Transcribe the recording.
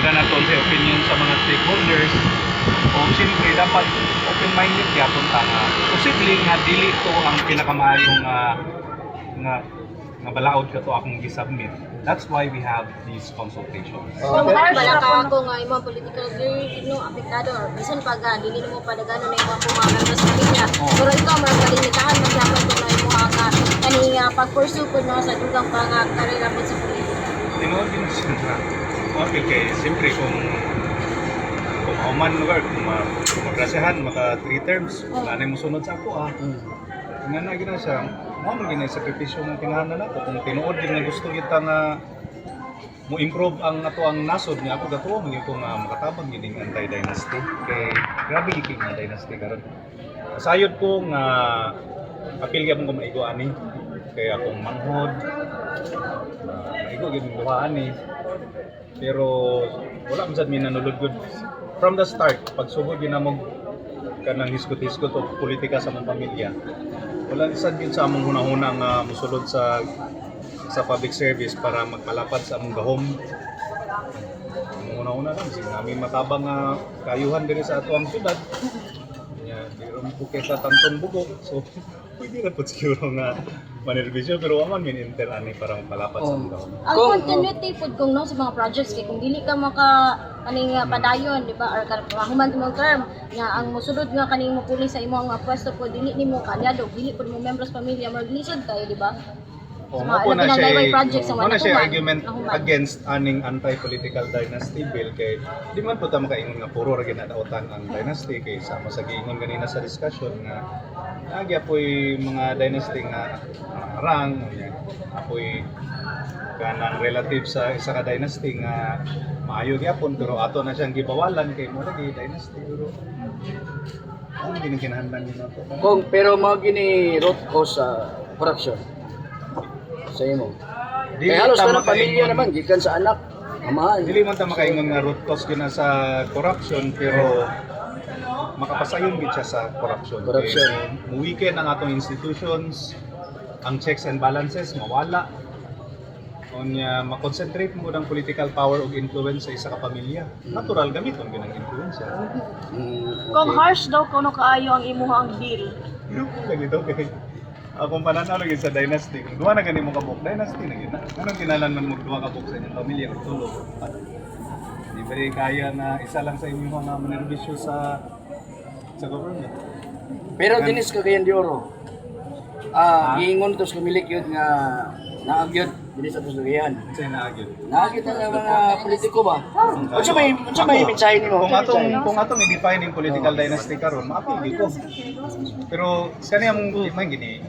pagkuha na sa opinion sa mga stakeholders. O siyempre dapat open-minded gyapon ta nga posible nga dili to ang pinakamaayong nga balaod ka to akong gi-submit. That's why we have these consultations. Wala ka ako nga imong political view no apektado or bisan pag dili mo padagano na imong mga sa pamilya. Pero ikaw mga kalimitahan magyapon ko na imong nga kani nga pag-pursue ko no sa dugang pang karera mo sa politika. Tinuod din siya. Okay, kay siyempre kung human work, kung magrasahan, maka 3 terms, wala na yung sunod sa ako nga na gina siya, mo gina sakripisyo ng kinahanglan nato kung tinuod din nga gusto kita nga mo improve ang ato ang nasod niya ako gato mo ko nga makatabang gining anti-dynasty kay grabe giking nga dynasty karon. Sayod ko nga apil gyapon ko maigo ani kay akong manghod maigo gyud duha ani pero wala man sad mi nanulod gud from the start pagsugod ginamog kanang hiskot-hiskot o politika sa among pamilya. Wala sad gyud sa among hunahuna nga mosulod sa public service para magpalapad sa among gahom. Among hunahuna lang sig namin matabang nga kayuhan diri sa atuang syudad. Nya diro mo kay sa tantong bugo. So pwede ra pud siguro nga manerbisyo pero waman min enter ani para magpalapad sa among gahom. Ang continuity pud kung no sa mga projects kay kung dili ka maka kaning padayon di ba or human imong term nga ang mosulod nga kaning mopuli sa imong pwesto pud dili nimo kalyado dili pud mo members pamilya maglisod kayo di ba? Mo na siya argument against aning anti-political dynasty bill kay di man po ta makaingon nga puro ra ginadaotan ang dynasty kay sama sa giingon ganina sa discussion nga agya po'y mga dynasty nga rang apoy kanang relative sa isa ka dynasty nga maayo gyapon pero ato na siyang gibawalan kay mo lagi dynasty pero ang ginakinahanglan nila to. Kung pero mao gini root cause sa corruption sa imo. Kaya halos na pamilya naman gikan sa anak, amahan. Dili man ta makaingon nga root cause gina sa corruption pero makapasayon gid siya sa corruption. Muwiken ang atong institutions, ang checks and balances mawala. Unya ma-concentrate mo ng political power ug influence sa isa ka pamilya. Natural gamiton gyud ang influence. Kung harsh daw kuno kaayo ang imuhang bill. Ganito kay akong pananaw lagi sa dynasty. Kung duha na gani mo kabuk dynasty na gyud. Anong kinalan man mo duha kabuk sa inyong pamilya ug tulog. Di ba kaya na isa lang sa inyo mga manerbisyo sa government. Pero dinis Cagayan de Oro. Giingon tos kumilik yun nga naagyod dinis sa Cagayan. Sa inaagyo. Naagyod ang mga politiko ba? Unsa may mensahe nimo? Kung atong i-define yung political dynasty karon, maapil dito. Pero sa niya mong gini